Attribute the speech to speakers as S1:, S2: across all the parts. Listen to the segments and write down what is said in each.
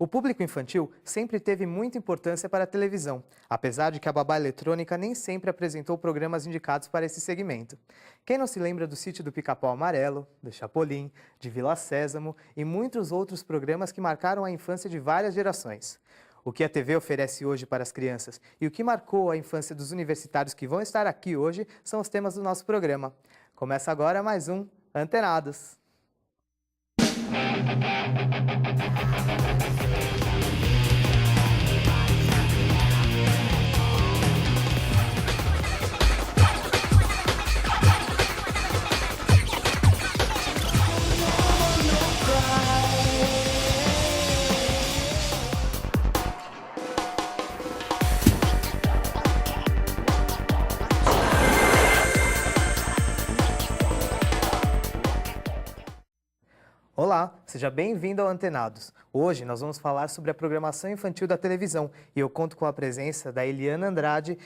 S1: O público infantil sempre teve muita importância para a televisão, apesar de que a babá eletrônica nem sempre apresentou programas indicados para esse segmento. Quem não se lembra do Sítio do Pica-Pau Amarelo, do Chapolin, de Vila Sésamo e muitos outros programas que marcaram a infância de várias gerações? O que a TV oferece hoje para as crianças e o que marcou a infância dos universitários que vão estar aqui hoje são os temas do nosso programa. Começa agora mais um Antenados. Olá, seja bem-vindo ao Antenados. Hoje nós vamos falar sobre a programação infantil da televisão e eu conto com a presença da Eliana Andrade,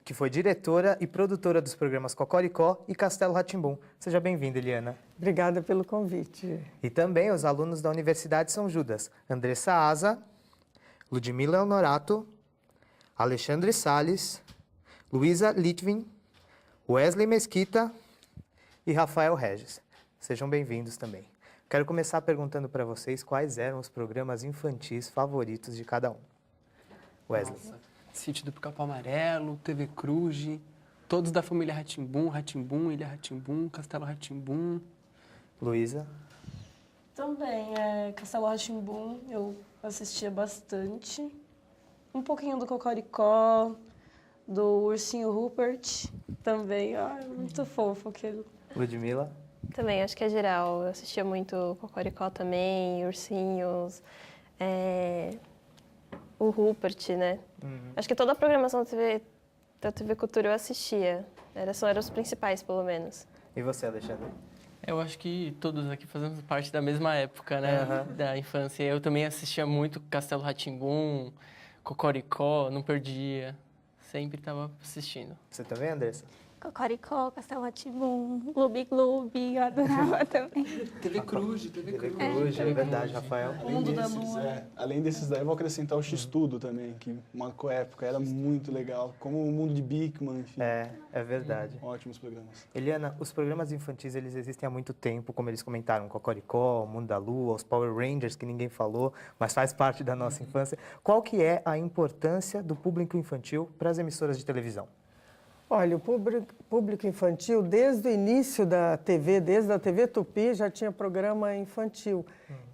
S1: que foi diretora e produtora dos programas Cocoricó e Castelo Rá-Tim-Bum. Seja bem-vinda, Eliana.
S2: Obrigada pelo convite.
S1: E também os alunos da Universidade São Judas, Andressa Asa, Ludmila Honorato, Alexandre Salles, Luísa Litvin, Wesley Mesquita e Rafael Regis. Sejam bem-vindos também. Quero começar perguntando para vocês quais eram os programas infantis favoritos de cada um. Wesley.
S3: Nossa. Sítio do Pica-Pau Amarelo, TV Cruz, todos da família Rá-Tim-Bum, Ilha Rá-Tim-Bum, Castelo Rá-Tim-Bum.
S1: Luísa.
S4: Também, Castelo Rá-Tim-Bum, eu assistia bastante. Um pouquinho do Cocoricó, do Ursinho Rupert, também. Muito fofo aquele.
S1: Ludmila.
S5: Também, acho que é geral. Eu assistia muito Cocoricó também, Ursinhos, o Rupert, né? Acho que toda a programação da TV Cultura eu assistia. Eram os principais, pelo menos.
S1: E você, Alexandre?
S3: Eu acho que todos aqui fazemos parte da mesma época, né? Da infância. Eu também assistia muito Castelo Rá-Tim-Bum, Cocoricó, não perdia. Sempre estava assistindo.
S1: Você também, Andressa?
S6: Cocoricó, Castelo Rá-Tim-Bum, Gloob Gloob, eu adorava também.
S3: TV Cruz.
S1: É verdade, Rafael.
S4: O Mundo da Lua.
S7: Além desses daí, eu vou acrescentar o X-Tudo também, que marcou a época, era muito legal. Como o Mundo de Bigman, enfim.
S1: É verdade.
S7: Ótimos programas.
S1: Eliana, os programas infantis, eles existem há muito tempo, como eles comentaram, Cocoricó, o Mundo da Lua, os Power Rangers, que ninguém falou, mas faz parte da nossa infância. Qual que é a importância do público infantil para as emissoras de televisão?
S2: Olha, o público infantil, desde o início da TV, desde a TV Tupi, já tinha programa infantil.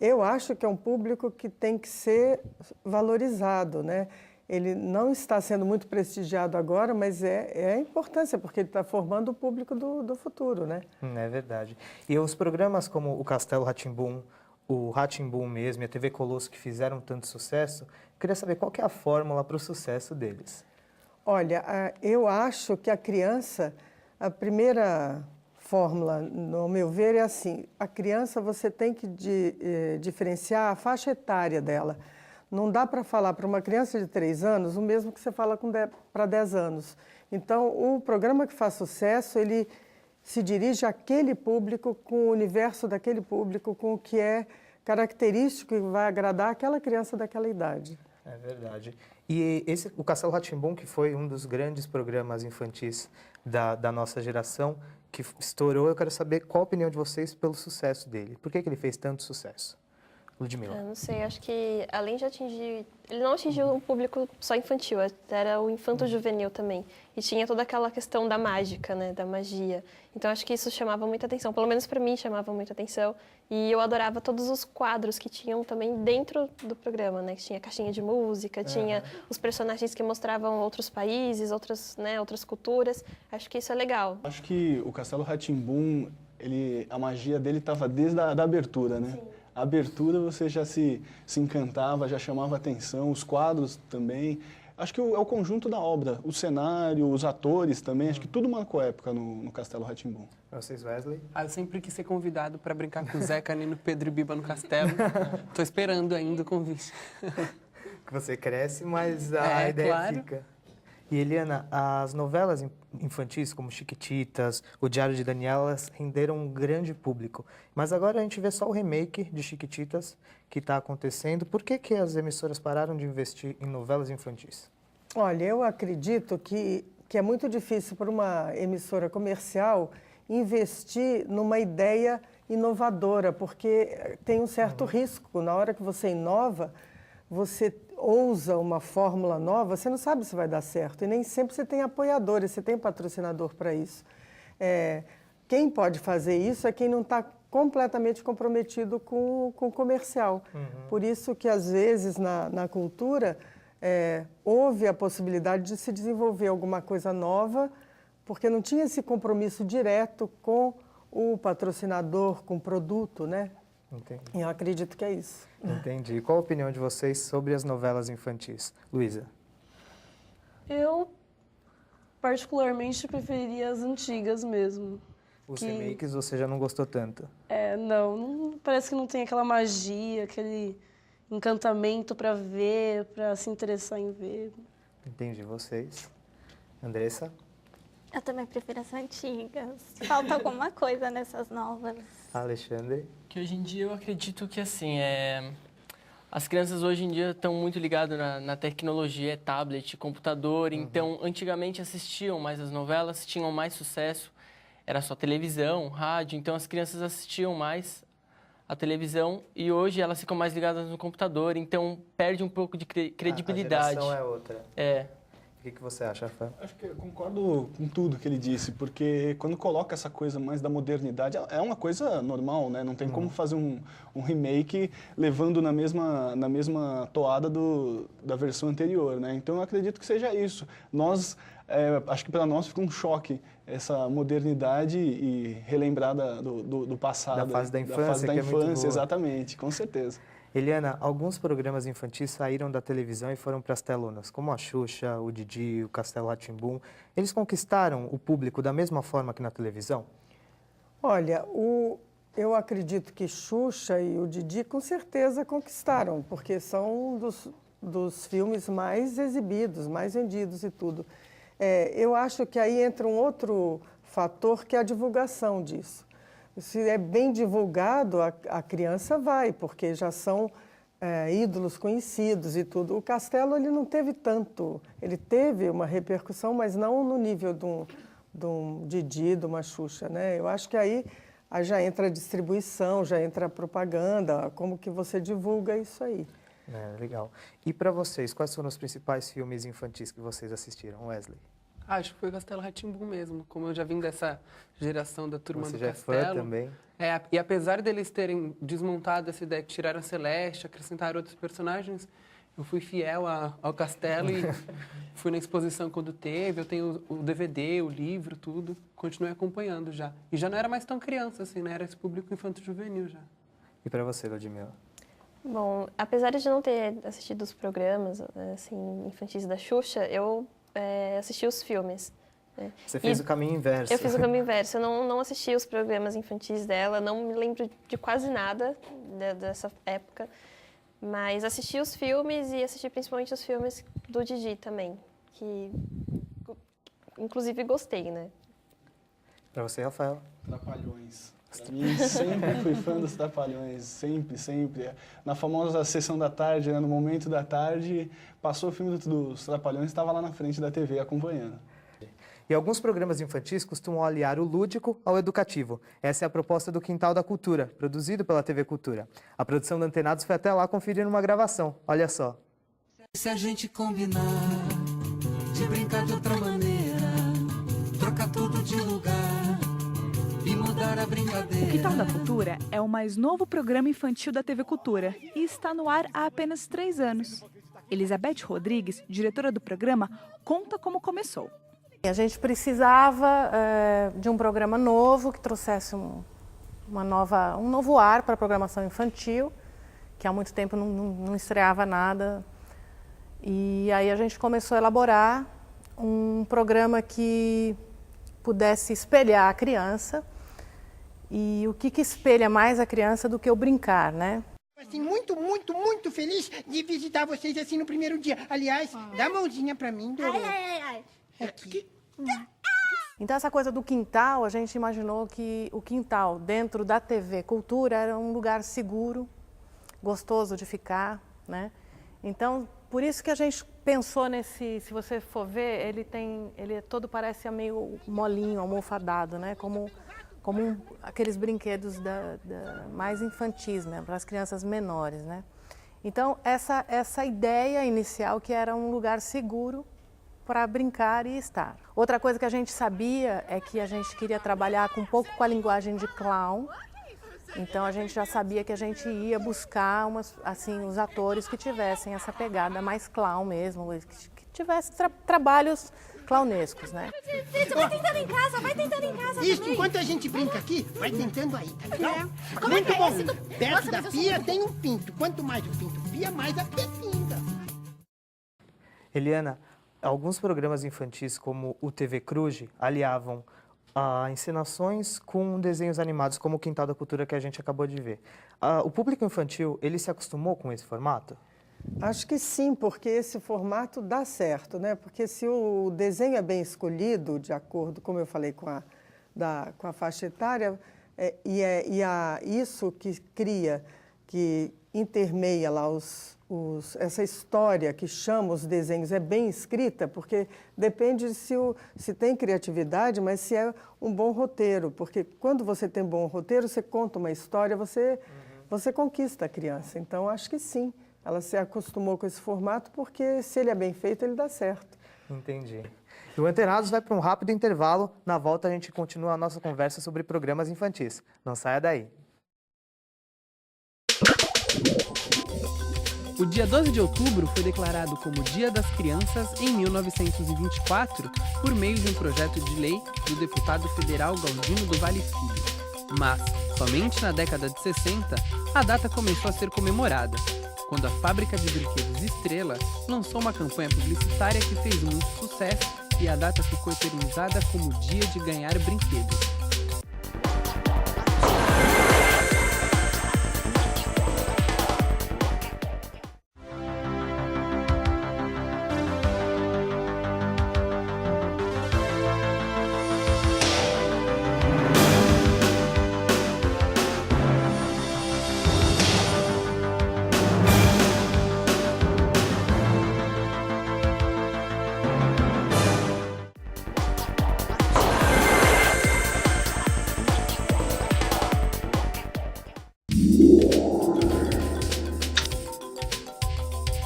S2: Eu acho que é um público que tem que ser valorizado, né? Ele não está sendo muito prestigiado agora, mas é a importância, porque ele está formando o público do futuro, né?
S1: É verdade. E os programas como o Castelo Rá-Tim-Bum, o Rá-Tim-Bum mesmo e a TV Colosso, que fizeram tanto sucesso, eu queria saber qual que é a fórmula para o sucesso deles.
S2: Olha, eu acho que a criança, a primeira fórmula, no meu ver, é assim, a criança você tem que diferenciar a faixa etária dela. Não dá para falar para uma criança de 3 anos o mesmo que você fala para 10 anos. Então, o programa que faz sucesso, ele se dirige àquele público, com o universo daquele público, com o que é característico e vai agradar aquela criança daquela idade.
S1: É verdade. E o Castelo Rá-Tim-Bum, que foi um dos grandes programas infantis da nossa geração, que estourou, eu quero saber qual a opinião de vocês pelo sucesso dele. Por que ele fez tanto sucesso? Ludmila.
S5: Eu não sei, acho que além de atingir... Ele não atingiu um público só infantil, era o infanto-juvenil também. E tinha toda aquela questão da mágica, né, da magia. Então acho que isso chamava muita atenção, pelo menos para mim chamava muita atenção. E eu adorava todos os quadros que tinham também dentro do programa, né, que tinha caixinha de música, tinha os personagens que mostravam outros países, outras culturas. Acho que isso é legal.
S7: Acho que o Castelo Rá-Tim-Bum, a magia dele estava desde a abertura, né? Sim. A abertura você já se encantava, já chamava atenção, os quadros também. Acho que é o conjunto da obra, o cenário, os atores também, acho que tudo marcou época no Castelo Rá-Tim-Bum.
S1: Vocês, Wesley?
S3: Eu sempre quis ser convidado para brincar com o Zeca ali no Pedro e Biba no Castelo. Tô esperando ainda o convite.
S1: Que você cresce, mas a ideia
S3: claro.
S1: fica. E, Eliana, as novelas infantis, como Chiquititas, O Diário de Daniela, elas renderam um grande público. Mas agora a gente vê só o remake de Chiquititas que está acontecendo. Por que as emissoras pararam de investir em novelas infantis?
S2: Olha, eu acredito que é muito difícil para uma emissora comercial investir numa ideia inovadora, porque tem um certo risco. Na hora que você inova, você ousa uma fórmula nova, você não sabe se vai dar certo. E nem sempre você tem apoiadores, você tem patrocinador para isso. Quem pode fazer isso é quem não está completamente comprometido com o comercial. Por isso que, às vezes, na cultura, houve a possibilidade de se desenvolver alguma coisa nova, porque não tinha esse compromisso direto com o patrocinador, com o produto, né?
S1: Entendi.
S2: Eu acredito que é isso.
S1: Entendi. E qual a opinião de vocês sobre as novelas infantis? Luísa?
S4: Eu, particularmente, preferiria as antigas mesmo.
S1: Os remakes você já não gostou tanto?
S4: Parece que não tem aquela magia, aquele encantamento para ver, para se interessar em ver.
S1: Entendi. Vocês? Andressa?
S6: Eu também prefiro as antigas. Falta alguma coisa nessas novas.
S1: Alexandre?
S3: Que hoje em dia eu acredito que, assim, as crianças hoje em dia estão muito ligadas na tecnologia, tablet, computador. Então, antigamente assistiam mais as novelas, tinham mais sucesso. Era só televisão, rádio. Então, as crianças assistiam mais a televisão e hoje elas ficam mais ligadas no computador. Então, perde um pouco de credibilidade.
S1: A geração é outra.
S3: É.
S1: O que você acha, Rafael?
S7: Acho que eu concordo com tudo que ele disse, porque quando coloca essa coisa mais da modernidade, é uma coisa normal, né? Não tem como fazer um remake levando na mesma toada da versão anterior, né? Então eu acredito que seja isso. Acho que para nós fica um choque essa modernidade e relembrar do passado.
S1: Da fase da infância,
S7: da fase da
S1: que é muito
S7: infância,
S1: boa.
S7: exatamente, com certeza.
S1: Eliana, alguns programas infantis saíram da televisão e foram para as telonas, como a Xuxa, o Didi, o Castelo Rá-Tim-Bum. Eles conquistaram o público da mesma forma que na televisão?
S2: Olha, eu acredito que Xuxa e o Didi com certeza conquistaram, porque são dos filmes mais exibidos, mais vendidos e tudo. Eu acho que aí entra um outro fator que é a divulgação disso. Se é bem divulgado, a criança vai, porque já são ídolos conhecidos e tudo. O Castelo ele não teve tanto, ele teve uma repercussão, mas não no nível de um Didi, de uma Xuxa, né? Eu acho que aí já entra a distribuição, já entra a propaganda, como que você divulga isso aí.
S1: Legal. E para vocês, quais foram os principais filmes infantis que vocês assistiram, Wesley?
S8: Acho que foi o Castelo Rá-Tim-Bum mesmo, como eu já vim dessa geração da Turma
S1: Você
S8: do
S1: já é
S8: Castelo.
S1: fã também?
S8: E apesar deles terem desmontado essa ideia, que tiraram a Celeste, acrescentaram outros personagens, eu fui fiel ao Castelo e fui na exposição quando teve, eu tenho o DVD, o livro, tudo, continuei acompanhando já. E já não era mais tão criança assim, né? Era esse público infanto-juvenil já.
S1: E para você, Ludmila?
S5: Bom, apesar de não ter assistido os programas assim, infantis da Xuxa, eu assisti os filmes.
S1: Você fez o caminho inverso.
S5: Eu fiz o caminho inverso. Eu não assisti os programas infantis dela, não me lembro de quase nada dessa época. Mas assisti os filmes e assisti principalmente os filmes do Didi também, que inclusive gostei, né?
S1: Para você, Rafael?
S7: Trapalhões. Pra mim, sempre fui fã dos Trapalhões, sempre. Na famosa sessão da tarde, né, no momento da tarde, passou o filme dos Trapalhões e estava lá na frente da TV acompanhando.
S1: E alguns programas infantis costumam aliar o lúdico ao educativo. Essa é a proposta do Quintal da Cultura, produzido pela TV Cultura. A produção da Antenados foi até lá conferir uma gravação. Olha só.
S9: Se a gente combinar de brincar de outra maneira, trocar tudo de lugar e mudar a brincadeira.
S10: O Quintal da Cultura é o mais novo programa infantil da TV Cultura e está no ar há apenas 3 anos. Elizabeth Rodrigues, diretora do programa, conta como começou.
S11: A gente precisava de um programa novo que trouxesse um novo ar para a programação infantil, que há muito tempo não estreava nada. E aí a gente começou a elaborar um programa que pudesse espelhar a criança. E o que espelha mais a criança do que o brincar, né?
S12: Assim, muito feliz de visitar vocês assim no primeiro dia. Aliás, dá a mãozinha pra mim, Doro.
S6: Ai.
S12: Aqui.
S11: Então, essa coisa do quintal, a gente imaginou que o quintal dentro da TV Cultura era um lugar seguro, gostoso de ficar, né? Então, por isso que a gente pensou nesse, se você for ver, ele todo parece meio molinho, almofadado, né? Como aqueles brinquedos mais infantis, né? Para as crianças menores, né? Então, essa ideia inicial que era um lugar seguro para brincar e estar. Outra coisa que a gente sabia é que a gente queria trabalhar um pouco com a linguagem de clown. Então a gente já sabia que a gente ia buscar os atores que tivessem essa pegada mais clown mesmo, que tivessem trabalhos clownescos, né?
S12: Vai tentando em casa Isso, também. Enquanto a gente brinca aqui, vai tentando aí, tá legal? Muito bom. Perto da pia tem um pinto. Quanto mais o pinto pia, mais a pia pinta.
S1: Eliana, alguns programas infantis, como o TV Cruz, aliavam encenações com desenhos animados, como o Quintal da Cultura que a gente acabou de ver. O público infantil, ele se acostumou com esse formato?
S2: Acho que sim, porque esse formato dá certo, né? Porque se o desenho é bem escolhido, de acordo, como eu falei, com a faixa etária, isso que cria, que intermeia lá essa história que chama os desenhos é bem escrita, porque depende se tem criatividade, mas se é um bom roteiro, porque quando você tem um bom roteiro, você conta uma história, você conquista a criança. Então, acho que sim, ela se acostumou com esse formato, porque se ele é bem feito, ele dá certo.
S1: Entendi. E o Antenados vai para um rápido intervalo. Na volta, a gente continua a nossa conversa sobre programas infantis. Não saia daí.
S8: O dia 12 de outubro foi declarado como Dia das Crianças em 1924 por meio de um projeto de lei do deputado federal Galdino do Vale Filho. Mas, somente na década de 60, a data começou a ser comemorada, quando a fábrica de brinquedos Estrela lançou uma campanha publicitária que fez muito sucesso e a data ficou eternizada como Dia de Ganhar Brinquedos.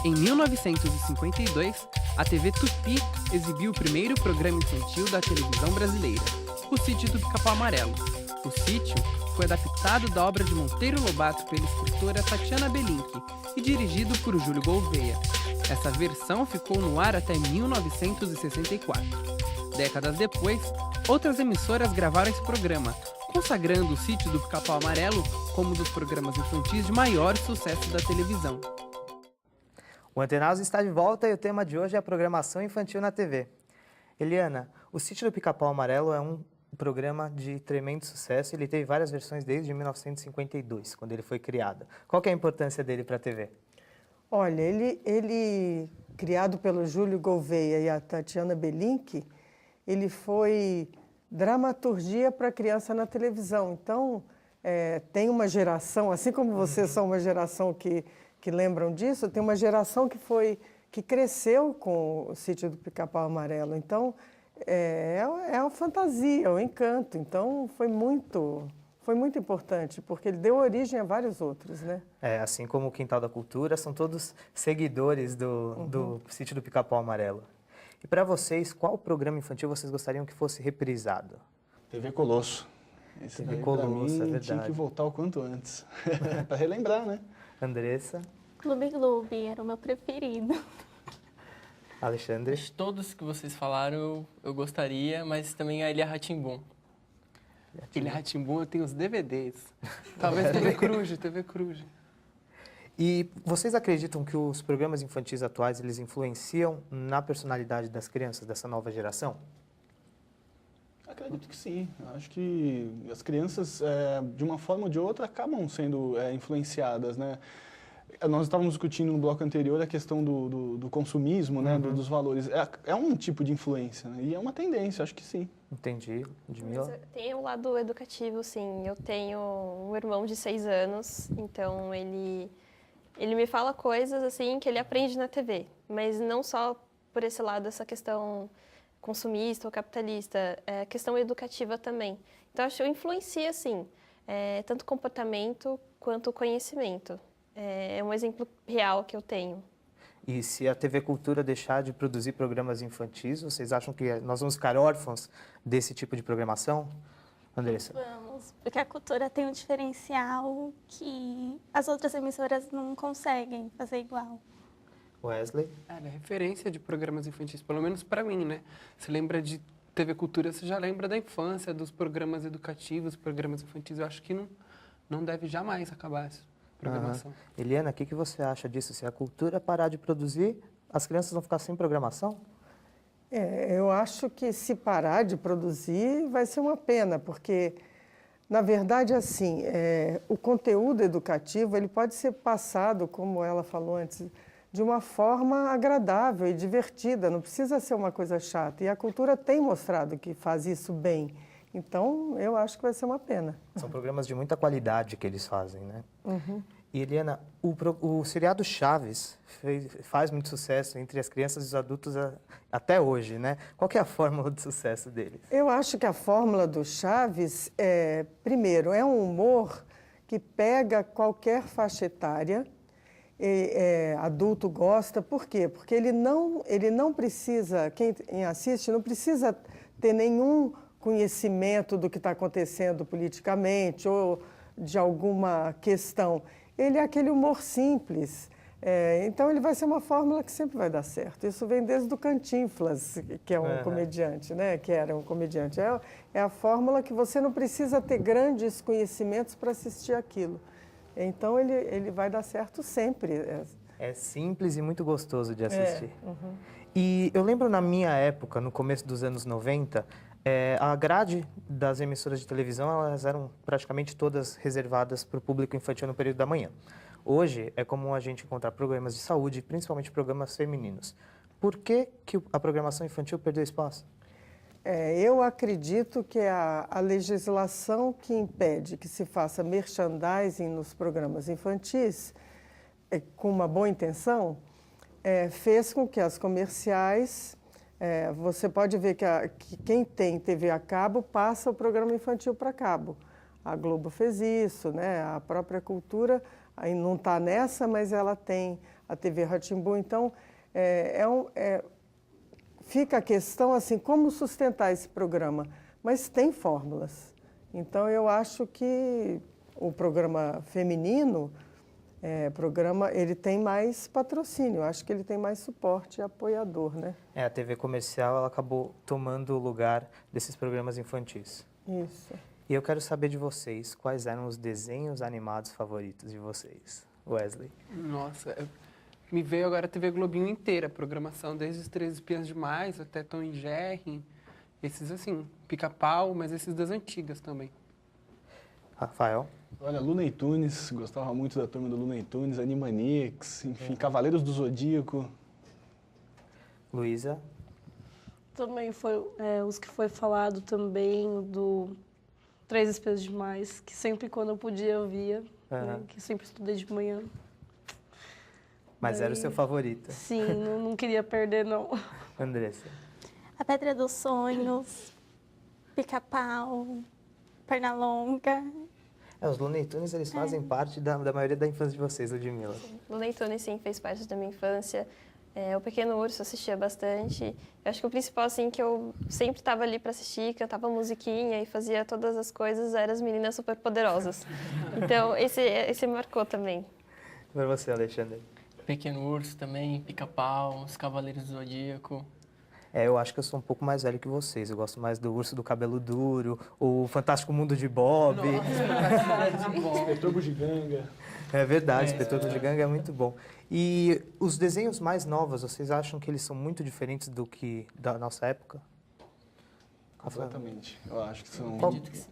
S8: Em 1952, a TV Tupi exibiu o primeiro programa infantil da televisão brasileira, O Sítio do Pica-Pau Amarelo. O sítio foi adaptado da obra de Monteiro Lobato pela escritora Tatiana Belinque e dirigido por Júlio Gouveia. Essa versão ficou no ar até 1964. Décadas depois, outras emissoras gravaram esse programa, consagrando O Sítio do Pica-Pau Amarelo como um dos programas infantis de maior sucesso da televisão.
S1: O Antenados está de volta e o tema de hoje é a programação infantil na TV. Eliana, o Sítio do Pica-Pau Amarelo é um programa de tremendo sucesso. Ele teve várias versões desde 1952, quando ele foi criado. Qual que é a importância dele para a TV?
S2: Olha, ele criado pelo Júlio Gouveia e a Tatiana Belinque, ele foi dramaturgia para criança na televisão. Então, tem uma geração, assim como vocês são uma geração que lembram disso, tem uma geração que cresceu com o Sítio do Pica-Pau Amarelo. Então, é a fantasia, o encanto. Então, foi muito importante, porque ele deu origem a vários outros, né?
S1: Assim como o Quintal da Cultura, são todos seguidores do Sítio do Pica-Pau Amarelo. E para vocês, qual programa infantil vocês gostariam que fosse reprisado?
S7: TV Colosso. Esse
S1: TV Colosso, é verdade.
S7: Tinha que voltar o quanto antes, para relembrar, né?
S1: Andressa?
S6: Clube Gloob era o meu preferido.
S1: Alexandre?
S3: De todos que vocês falaram, eu gostaria, mas também a Ilha Rá-Tim-Bum.
S8: Ilha Rá-Tim-Bum eu tenho os DVDs. Talvez TV Cruz.
S1: E vocês acreditam que os programas infantis atuais, eles influenciam na personalidade das crianças dessa nova geração?
S7: Acredito que sim. Acho que as crianças, de uma forma ou de outra, acabam sendo influenciadas, né? Nós estávamos discutindo no bloco anterior a questão do consumismo, né? Dos valores. É um tipo de influência, né? E é uma tendência, acho que sim.
S1: Entendi,
S5: Mas
S1: Ludmila.
S5: tem o lado educativo, sim. Eu tenho um irmão de 6 anos, então ele me fala coisas assim que ele aprende na TV, mas não só por esse lado, essa questão consumista ou capitalista, é questão educativa também. Então, acho que influencia, sim, tanto comportamento quanto conhecimento. É um exemplo real que eu tenho.
S1: E se a TV Cultura deixar de produzir programas infantis, vocês acham que nós vamos ficar órfãos desse tipo de programação? Andressa?
S6: Vamos, porque a cultura tem um diferencial que as outras emissoras não conseguem fazer igual.
S1: Wesley?
S8: Ela é referência de programas infantis, pelo menos para mim, né? Você lembra de TV Cultura, você já lembra da infância, dos programas educativos, programas infantis. Eu acho que não deve jamais acabar essa programação.
S1: Eliana, o que você acha disso? Se a cultura parar de produzir, as crianças vão ficar sem programação?
S2: Eu acho que se parar de produzir vai ser uma pena, porque, na verdade, assim, o conteúdo educativo ele pode ser passado, como ela falou antes, de uma forma agradável e divertida, não precisa ser uma coisa chata. E a cultura tem mostrado que faz isso bem. Então, eu acho que vai ser uma pena.
S1: São programas de muita qualidade que eles fazem, né?
S2: Uhum.
S1: E, Eliana, o seriado Chaves faz muito sucesso entre as crianças e os adultos até hoje, né? Qual que é a fórmula de sucesso deles?
S2: Eu acho que a fórmula do Chaves, primeiro, é um humor que pega qualquer faixa etária, adulto gosta. Por quê? Porque ele não precisa, quem assiste, não precisa ter nenhum conhecimento do que está acontecendo politicamente ou de alguma questão. Ele é aquele humor simples. Então, ele vai ser uma fórmula que sempre vai dar certo. Isso vem desde o Cantinflas, que é um comediante, né? Que era um comediante. É a fórmula que você não precisa ter grandes conhecimentos para assistir aquilo. Então, ele vai dar certo sempre.
S1: É simples e muito gostoso de assistir. E eu lembro na minha época, no começo dos anos 90, a grade das emissoras de televisão, elas eram praticamente todas reservadas para o público infantil no período da manhã. Hoje, é comum a gente encontrar programas de saúde, principalmente programas femininos. Por que a programação infantil perdeu espaço?
S2: Eu acredito que a legislação que impede que se faça merchandising nos programas infantis, com uma boa intenção, fez com que as comerciais... você pode ver que quem tem TV a cabo passa o programa infantil para cabo. A Globo fez isso, né? A própria Cultura aí não está nessa, mas ela tem a TV Rá-Tim-Bum. Então, fica a questão assim, como sustentar esse programa? Mas tem fórmulas. Então, eu acho que o programa feminino, ele tem mais patrocínio, eu acho que ele tem mais suporte e apoiador, né?
S1: A TV comercial ela acabou tomando o lugar desses programas infantis.
S2: Isso.
S1: E eu quero saber de vocês, quais eram os desenhos animados favoritos de vocês? Wesley?
S8: Nossa, me veio agora a TV Globinho inteira, a programação, desde os Três Espiãs Demais até Tom e Jerry, esses assim, Pica-Pau, mas esses das antigas também.
S1: Rafael?
S7: Olha, Looney Tunes, gostava muito da turma do Looney Tunes, Animaniacs, enfim, Cavaleiros do Zodíaco.
S1: Luísa?
S4: Também foi os que foi falado também, do Três Espiãs Demais, que sempre quando eu podia eu via, né, que sempre estudei de manhã.
S1: Mas era o seu favorito?
S4: Sim, não queria perder, não.
S1: Andressa?
S6: A Pedra dos Sonhos, Pica-Pau, Pernalonga.
S1: Os Looney Tunes, eles fazem parte da maioria da infância de vocês, Ludmila.
S5: Looney Tunes, sim, fez parte da minha infância. O Pequeno Urso assistia bastante. Eu acho que o principal, assim, que eu sempre estava ali para assistir, cantava musiquinha e fazia todas as coisas, eram as meninas superpoderosas. Então, esse marcou também.
S1: Para você, Alexandre?
S3: Pequeno Urso também, Pica-Pau, Os Cavaleiros do Zodíaco.
S1: Eu acho que eu sou um pouco mais velho que vocês. Eu gosto mais do Urso do Cabelo Duro, o Fantástico Mundo de Bob.
S7: Inspetor Bugiganga.
S1: É verdade, Inspetor Bugiganga é muito bom. E os desenhos mais novos, vocês acham que eles são muito diferentes do que da nossa época?
S7: Completamente. Eu acho que são...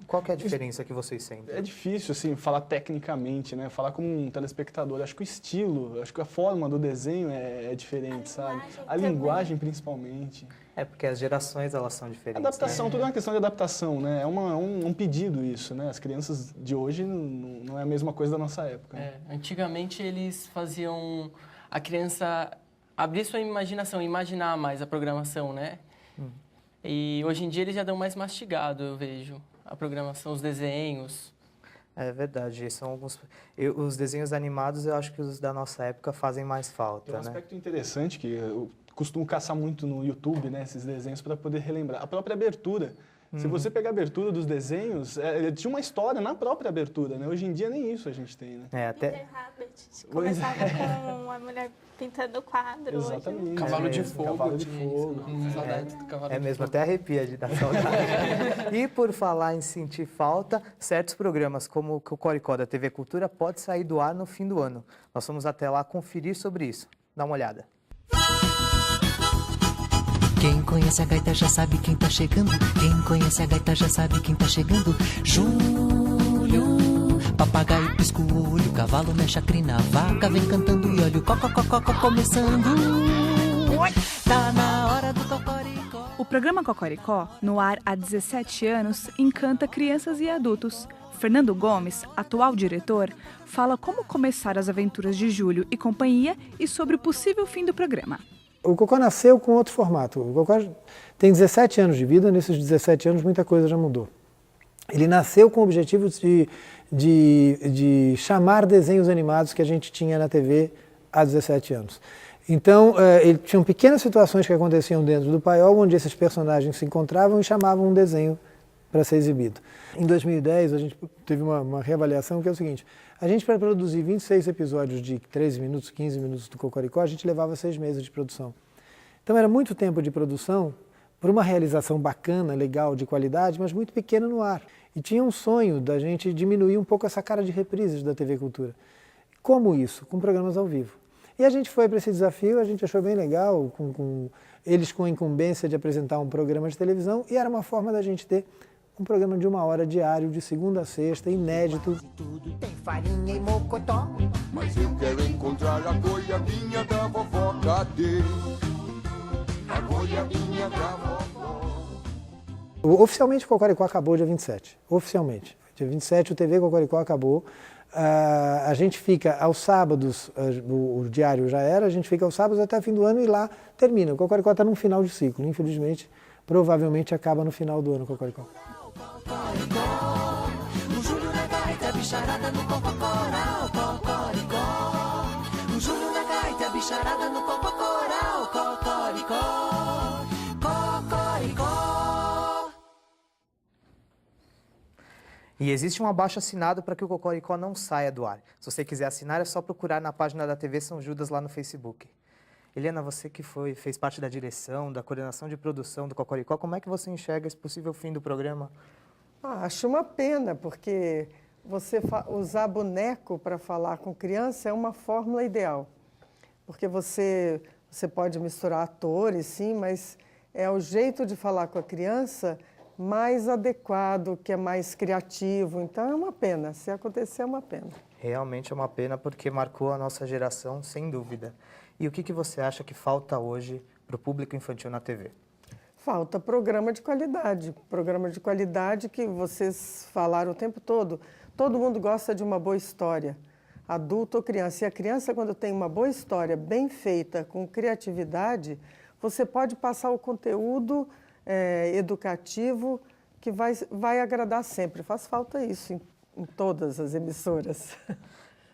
S1: Qual que é a diferença que vocês sentem?
S7: É difícil, assim, falar tecnicamente, né? Falar como um telespectador. Acho que o estilo, acho que a forma do desenho é diferente, sabe? A linguagem, principalmente.
S1: É, porque as gerações, elas são diferentes.
S7: Adaptação, tudo é uma questão de adaptação, né? É um pedido isso, né? As crianças de hoje não é a mesma coisa da nossa época. Né?
S3: Antigamente eles faziam a criança abrir sua imaginação, imaginar mais a programação, né? E hoje em dia eles já dão mais mastigado, eu vejo, a programação, os desenhos.
S1: É verdade, são alguns... os desenhos animados, eu acho que os da nossa época fazem mais falta,
S7: Tem um aspecto interessante que eu costumo caçar muito no YouTube, né, esses desenhos para poder relembrar. A própria abertura. Se você pegar a abertura dos desenhos, tinha uma história na própria abertura, né? Hoje em dia nem isso a gente tem, né?
S6: Peter Rabbit começava com a mulher pintando o quadro.
S7: Exatamente.
S8: Cavalo de Fogo.
S7: Cavalo de Fogo.
S8: Saudades do Cavalo
S1: É
S8: de
S1: mesmo,
S8: Fogo.
S1: até arrepia de dar saudade. E por falar em sentir falta, certos programas como o Cocoricó da TV Cultura pode sair do ar no fim do ano. Nós vamos até lá conferir sobre isso. Dá uma olhada.
S9: Quem conhece a gaita já sabe quem tá chegando. Quem conhece a gaita já sabe quem tá chegando. Júlio, papagaio pisca o olho, cavalo mexe a crina, vaca vem cantando e olha o cocococó começando. Tá na hora do cocoricó.
S10: O programa Cocoricó, no ar há 17 anos, encanta crianças e adultos. Fernando Gomes, atual diretor, fala como começaram as aventuras de Júlio e companhia e sobre o possível fim do programa.
S13: O Cocó nasceu com outro formato. O Cocó tem 17 anos de vida, nesses 17 anos muita coisa já mudou. Ele nasceu com o objetivo de chamar desenhos animados que a gente tinha na TV há 17 anos. Então, ele tinha pequenas situações que aconteciam dentro do paiol, onde esses personagens se encontravam e chamavam um desenho para ser exibido. Em 2010, a gente teve uma reavaliação que é o seguinte: a gente, para produzir 26 episódios de 13 minutos, 15 minutos do Cocoricó, a gente levava 6 meses de produção. Então era muito tempo de produção por uma realização bacana, legal, de qualidade, mas muito pequena no ar. E tinha um sonho da gente diminuir um pouco essa cara de reprises da TV Cultura. Como isso? Com programas ao vivo. E a gente foi para esse desafio, a gente achou bem legal, eles com a incumbência de apresentar um programa de televisão, e era uma forma da gente ter um programa de 1 hora diário, de segunda a sexta, inédito.
S12: Tudo tem farinha e mocotó.
S14: Mas eu quero encontrar a goiabinha da vovó. Cadê a goiabinha da vovó?
S13: Oficialmente o Cocoricó acabou dia 27, oficialmente. Dia 27 o TV Cocoricó acabou. A gente fica aos sábados, o diário já era, a gente fica aos sábados até o fim do ano e lá termina. O Cocoricó está num final de ciclo, infelizmente, provavelmente acaba no final do ano o Cocoricó.
S9: O Júlio na gaita, bicharada no cococoral, cocoricó. O Júlio na gaita, bicharada no cococoral, cocoricó. Cocoricó.
S1: E existe um abaixo-assinado para que o Cocoricó não saia do ar. Se você quiser assinar, é só procurar na página da TV São Judas lá no Facebook. Eliana, você que fez parte da direção, da coordenação de produção do Cocoricó, como é que você enxerga esse possível fim do programa?
S2: Acho uma pena, porque você usar boneco para falar com criança é uma fórmula ideal. Porque você pode misturar atores, sim, mas é o jeito de falar com a criança mais adequado, que é mais criativo. Então é uma pena, se acontecer é uma pena.
S1: Realmente é uma pena, porque marcou a nossa geração, sem dúvida. E o que você acha que falta hoje para o público infantil na TV?
S2: Falta programa de qualidade que vocês falaram o tempo todo. Todo mundo gosta de uma boa história, adulto ou criança. E a criança, quando tem uma boa história, bem feita, com criatividade, você pode passar o conteúdo educativo que vai agradar sempre. Faz falta isso em todas as emissoras.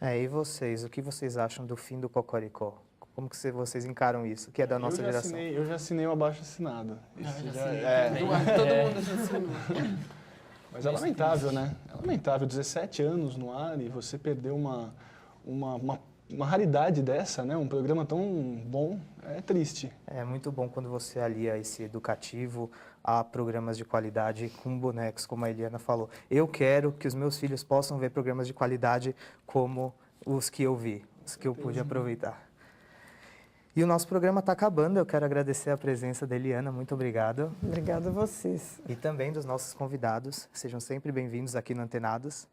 S1: E vocês, o que vocês acham do fim do Cocoricó? Como que vocês encaram isso, que é da nossa geração?
S7: Eu já assinei o abaixo-assinado.
S8: Todo mundo já assinou.
S7: Mas é lamentável, né? É lamentável, 17 anos no ar e você perder uma raridade dessa, né? Um programa tão bom, é triste.
S1: É muito bom quando você alia esse educativo a programas de qualidade com bonecos, como a Eliana falou. Eu quero que os meus filhos possam ver programas de qualidade como os que eu vi, os que eu pude aproveitar. E o nosso programa está acabando. Eu quero agradecer a presença da Eliana. Muito obrigado.
S2: Obrigada a vocês.
S1: E também dos nossos convidados. Sejam sempre bem-vindos aqui no Antenados.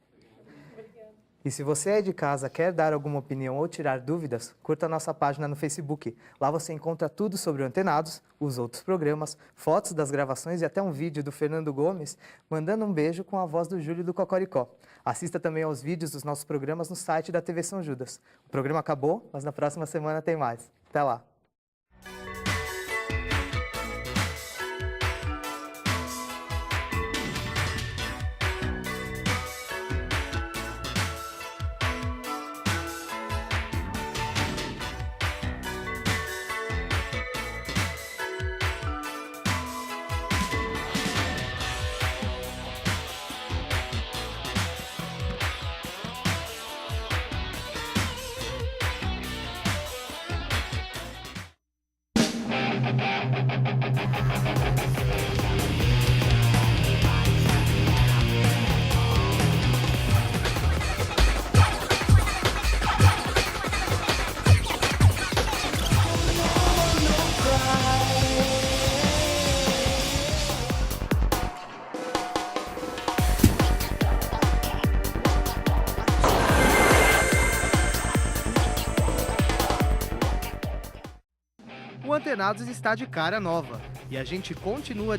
S1: E se você é de casa, quer dar alguma opinião ou tirar dúvidas, curta a nossa página no Facebook. Lá você encontra tudo sobre o Antenados, os outros programas, fotos das gravações e até um vídeo do Fernando Gomes mandando um beijo com a voz do Júlio do Cocoricó. Assista também aos vídeos dos nossos programas no site da TV São Judas. O programa acabou, mas na próxima semana tem mais. Até lá! O Antenados está de cara nova e a gente continua